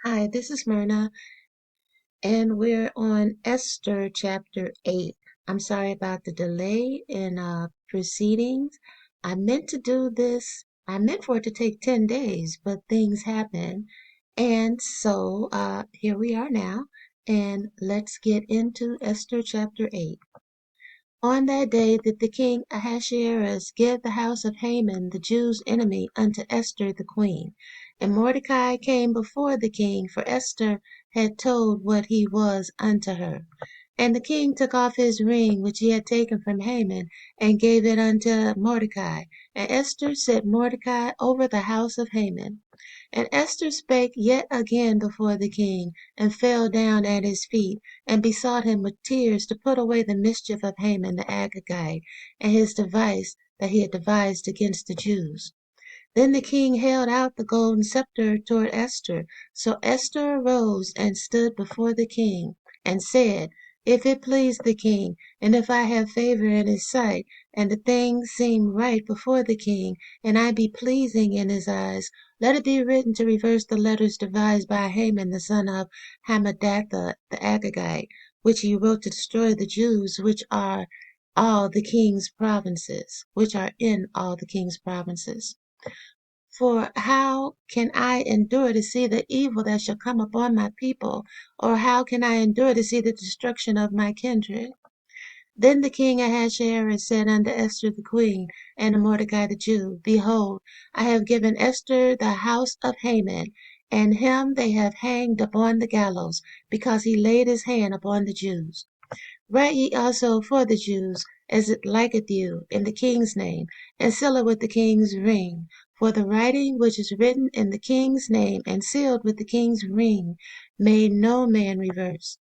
Hi, this is Myrna, and we're on Esther chapter 8. I'm sorry about the delay in proceedings. I meant to do this, I meant for it to take 10 days, but things happen. And so here we are now, and let's get into Esther chapter 8. On that day did the king Ahasuerus give the house of Haman the Jews' enemy unto Esther the queen. And Mordecai came before the king, for Esther had told what he was unto her. And the king took off his ring which he had taken from Haman, and gave it unto Mordecai. And Esther set Mordecai over the house of Haman. And Esther spake yet again before the king, and fell down at his feet, and besought him with tears to put away the mischief of Haman the Agagite, and his device that he had devised against the Jews. Then the king held out the golden scepter toward Esther. So Esther arose and stood before the king, and said, If it please the king, and if I have favor in his sight, and the thing seem right before the king, and I be pleasing in his eyes, let it be written to reverse the letters devised by Haman the son of Hammedatha the Agagite, which he wrote to destroy the Jews which are in all the king's provinces. For how can I endure to see the evil that shall come upon my people? Or how can I endure to see the destruction of my kindred? Then the king Ahasuerus said unto Esther the queen, and to Mordecai the Jew, Behold, I have given Esther the house of Haman, and him they have hanged upon the gallows, because he laid his hand upon the Jews. Write ye also for the Jews, as it liketh you, in the king's name, and seal it with the king's ring. For the writing which is written in the king's name, and sealed with the king's ring, may no man reverse.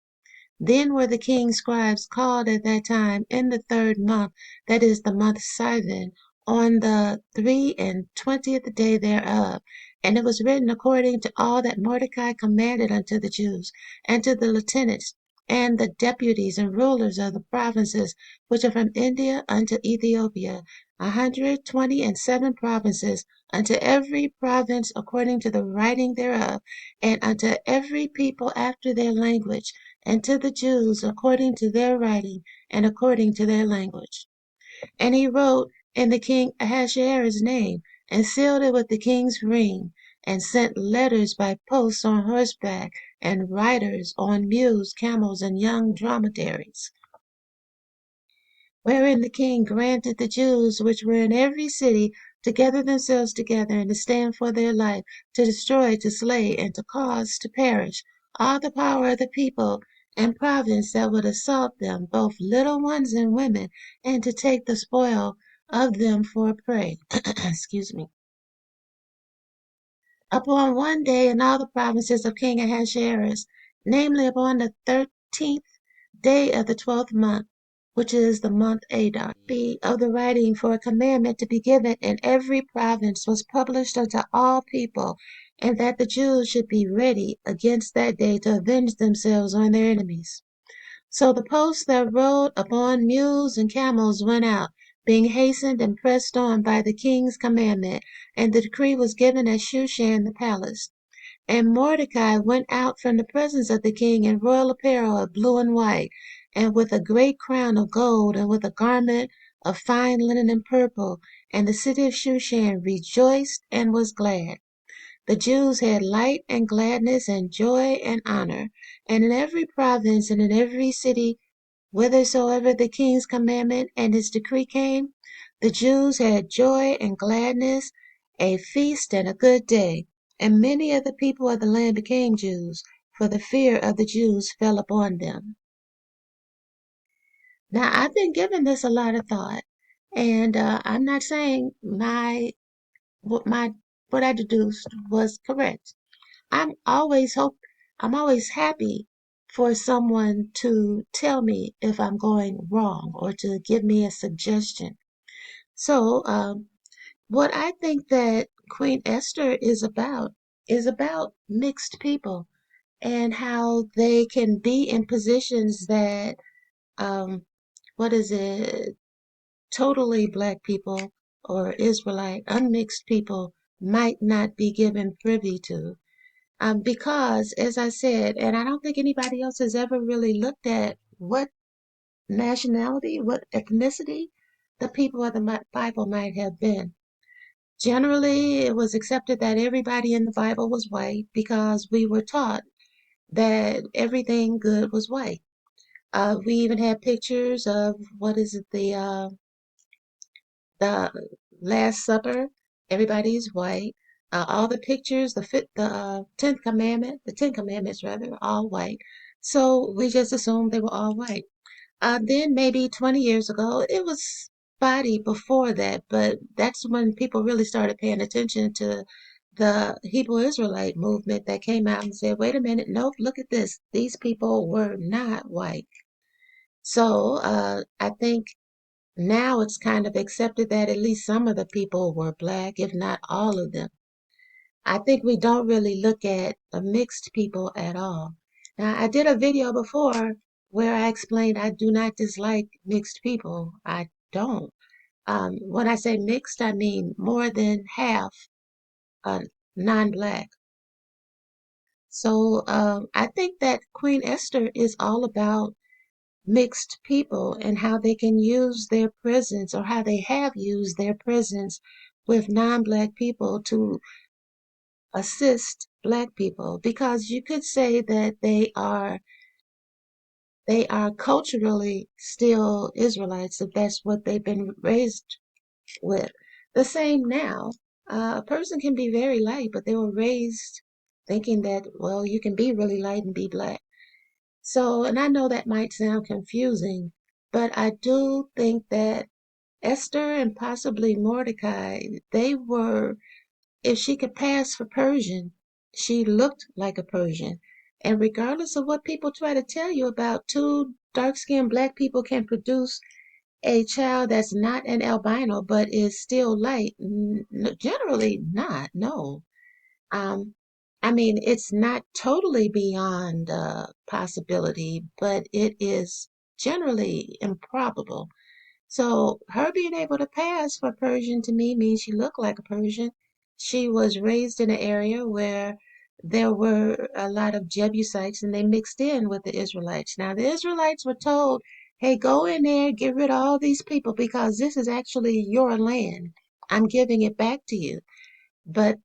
Then were the king's scribes called at that time in the 3rd month, that is the month Sivan, on the 23 day thereof. And it was written according to all that Mordecai commanded unto the Jews, and to the lieutenants, and the deputies and rulers of the provinces which are from India unto Ethiopia, 127 provinces, unto every province according to the writing thereof, and unto every people after their language, and to the Jews according to their writing and according to their language. And he wrote in the king Ahasuerus' name, and sealed it with the king's ring, and sent letters by posts on horseback, and riders on mules, camels, and young dromedaries, wherein the king granted the Jews which were in every city to gather themselves together, and to stand for their life, to destroy, to slay, and to cause to perish all the power of the people and province that would assault them, both little ones and women, and to take the spoil of them for prey. Excuse me. Upon one day in all the provinces of King Ahasuerus, namely upon the 13th day of the 12th month, which is the month Adar, of the writing for a commandment to be given in every province was published unto all people, and that the Jews should be ready against that day to avenge themselves on their enemies. So the posts that rode upon mules and camels went out, being hastened and pressed on by the king's commandment, and the decree was given at Shushan the palace. And Mordecai went out from the presence of the king in royal apparel of blue and white, and with a great crown of gold, and with a garment of fine linen and purple. And the city of Shushan rejoiced and was glad. The Jews had light and gladness and joy and honor. And in every province and in every city, whithersoever the king's commandment and his decree came, the Jews had joy and gladness, a feast and a good day. And many of the people of the land became Jews, for the fear of the Jews fell upon them. Now, I've been giving this a lot of thought, and I'm not saying my what I deduced was correct. I'm always hope I'm always happy for someone to tell me if I'm going wrong or to give me a suggestion. So, what I think that Queen Esther is about mixed people and how they can be in positions that, um, what is it, totally black people or Israelite, unmixed people might not be given privy to. Because, as I said, and I don't think anybody else has ever really looked at what nationality, what ethnicity the people of the Bible might have been. Generally, it was accepted that everybody in the Bible was white because we were taught that everything good was white. We even had pictures of what is it, the Last Supper. Everybody's white. All the pictures, the Ten Commandments rather, all white. So we just assumed they were all white. Then maybe 20 years ago, it was spotty before that, but that's when people really started paying attention to the Hebrew Israelite movement that came out and said, wait a minute, nope, look at this. These people were not white. So I think now it's kind of accepted that at least some of the people were black, if not all of them. I think we don't really look at the mixed people at all. Now, I did a video before where I explained I do not dislike mixed people. I don't. When I say mixed, I mean more than half uh, non-black. So I think that Queen Esther is all about mixed people and how they can use their presence or how they have used their presence with non-black people to assist black people, because you could say that they are culturally still Israelites if that's what they've been raised with. The same now. A person can be very light, but they were raised thinking that, well, you can be really light and be black. So, and I know that might sound confusing, but I do think that Esther and possibly Mordecai, they were, if she could pass for Persian, she looked like a Persian. And regardless of what people try to tell you about two dark-skinned black people can produce a child that's not an albino but is still light, generally not, no. Um, I mean, it's not totally beyond possibility, but it is generally improbable. So her being able to pass for Persian to me means she looked like a Persian. She was raised in an area where there were a lot of Jebusites and they mixed in with the Israelites. Now the Israelites were told, hey, go in there, get rid of all these people because this is actually your land. I'm giving it back to you. But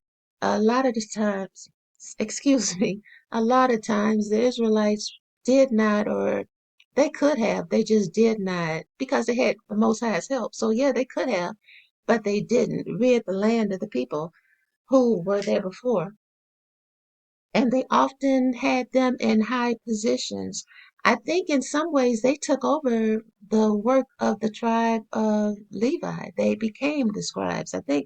a lot of the times, excuse me, a lot of times the Israelites did not, or they could have, they just did not, because they had the Most High's help. So yeah, they could have, but they didn't rid the land of the people who were there before. And they often had them in high positions. I think in some ways they took over the work of the tribe of Levi. They became the scribes. I think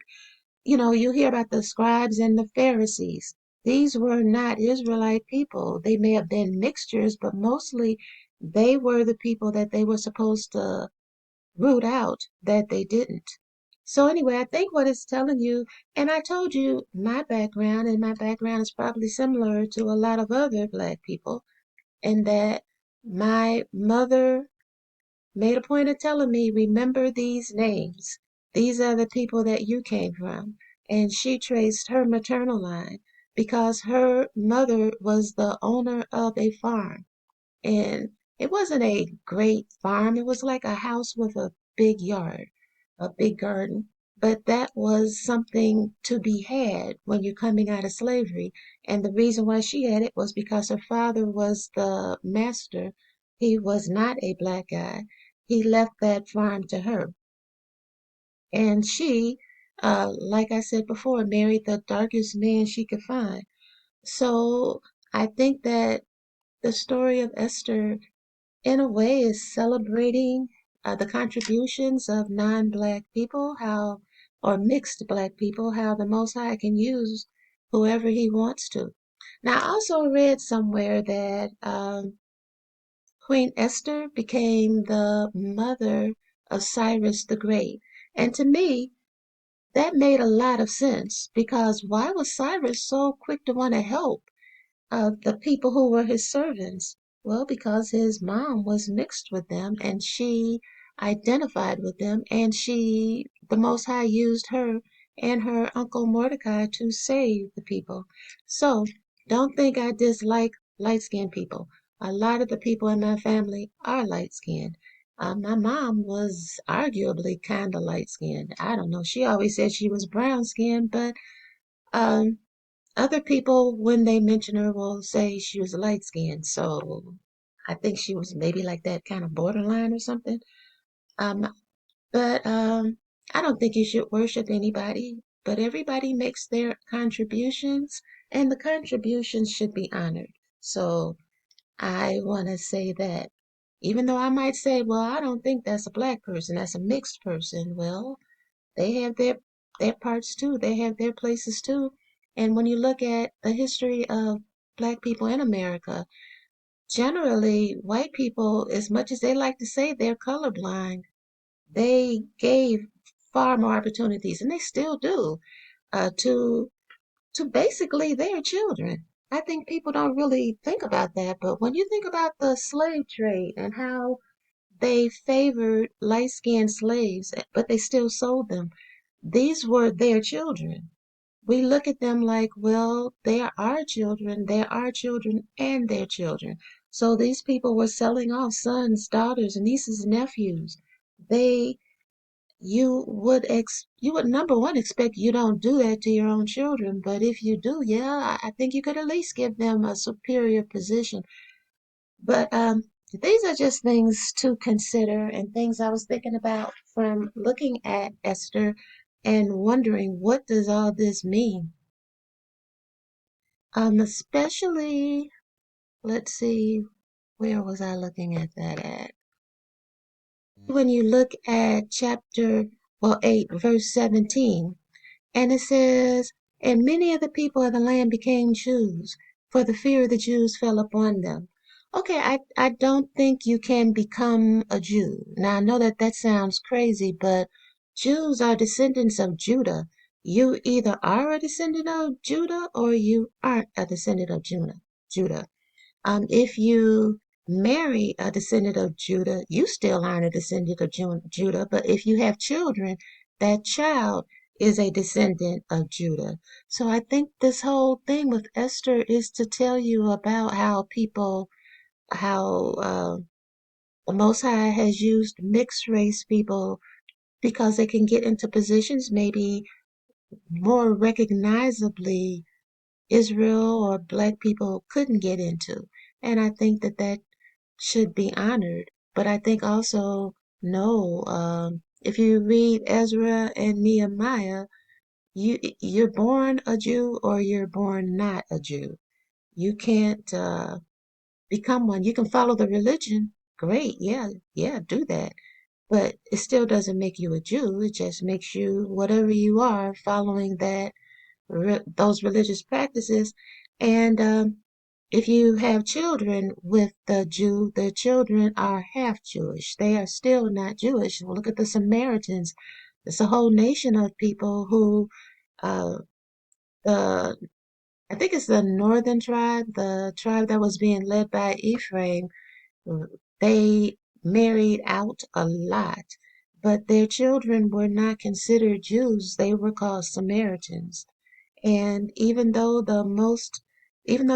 you hear about the scribes and the Pharisees. These were not Israelite people. They may have been mixtures, but mostly they were the people that they were supposed to root out that they didn't. So anyway, I think what it's telling you, and I told you my background, and my background is probably similar to a lot of other black people, in that my mother made a point of telling me, remember these names. These are the people that you came from. And she traced her maternal line because her mother was the owner of a farm. And it wasn't a great farm. It was like a house with a big yard, a big garden. But that was something to be had when you're coming out of slavery. And the reason why she had it was because her father was the master. He was not a black guy. He left that farm to her. And she, like I said before, married the darkest man she could find. So I think that the story of Esther in a way is celebrating the contributions of non-black people, how, or mixed black people, how the Most High can use whoever he wants to. Now, I also read somewhere that Queen Esther became the mother of Cyrus the Great. And to me, that made a lot of sense because why was Cyrus so quick to want to help the people who were his servants? Well, because his mom was mixed with them and she identified with them, and the Most High used her and her uncle Mordecai to save the people. So Don't think I dislike light-skinned people. A lot of the people in my family are light-skinned. My mom was arguably kind of light-skinned. I don't know. She always said she was brown-skinned, but um, other people, when they mention her, will say she was light-skinned. So I think she was maybe like that kind of borderline or something. Um, but I don't think you should worship anybody, but everybody makes their contributions, and the contributions should be honored. So I want to say that. Even though I might say, well, I don't think that's a black person, that's a mixed person. Well, they have their parts too. They have their places too. And when you look at the history of black people in America, generally white people, as much as they like to say they're colorblind, they gave far more opportunities, and they still do, to basically their children. I think people don't really think about that, but when you think about the slave trade and how they favored light-skinned slaves, but they still sold them, these were their children. We look at them like, well, they are our children, they're our children, and their children. So these people were selling off sons, daughters, nieces, and nephews. They you would number one expect you don't do that to your own children, but if you do, yeah, I think you could at least give them a superior position. But these are just things to consider and things I was thinking about from looking at Esther and wondering, what does all this mean? Especially, let's see, where was I looking at that at? When you look at chapter, well, 8, verse 17. And it says, and many of the people of the land became Jews, for the fear of the Jews fell upon them. Okay, I don't think you can become a Jew. Now, I know that that sounds crazy, but Jews are descendants of Judah. You either are a descendant of Judah or you aren't a descendant of Judah. If you marry a descendant of Judah, you still aren't a descendant of Judah, but if you have children, that child is a descendant of Judah. So I think this whole thing with Esther is to tell you about how the Most High has used mixed race people because they can get into positions maybe more recognizably Israel or black people couldn't get into. And I think that that should be honored. But I think also, no, if you read Ezra and Nehemiah, you're born a Jew or you're born not a Jew. You can't become one. You can follow the religion. Great, yeah, yeah, do that. But it still doesn't make you a Jew. It just makes you whatever you are following those religious practices. And if you have children with the Jew, the children are half Jewish. They are still not Jewish. Well, look at the Samaritans. It's a whole nation of people who, uh, the I think it's the northern tribe, the tribe that was being led by Ephraim. They married out a lot, but their children were not considered Jews. They were called Samaritans. And even though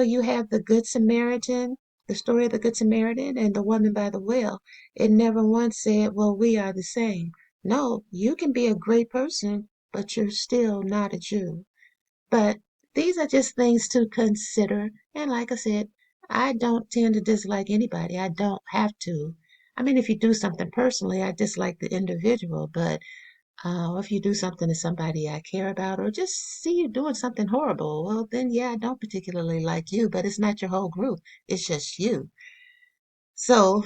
you have the Good Samaritan, the story of the Good Samaritan and the woman by the well, it never once said, well, we are the same. No, you can be a great person, but you're still not a Jew. But these are just things to consider. And like I said, I don't tend to dislike anybody. I don't have to. I mean, if you do something personally, I dislike the individual, but if you do something to somebody I care about, or just see you doing something horrible, well, then yeah, I don't particularly like you, but it's not your whole group. It's just you. So,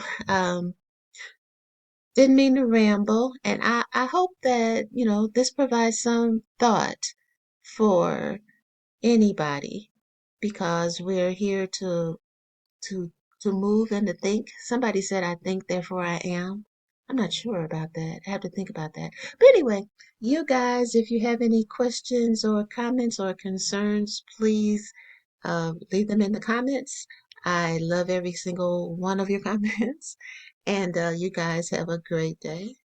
didn't mean to ramble, and I hope that, this provides some thought for anybody because we're here to to move and to think. Somebody said, I think, therefore I am. I'm not sure about that. I have to think about that. But anyway, you guys, if you have any questions or comments or concerns, please leave them in the comments. I love every single one of your comments. And you guys have a great day.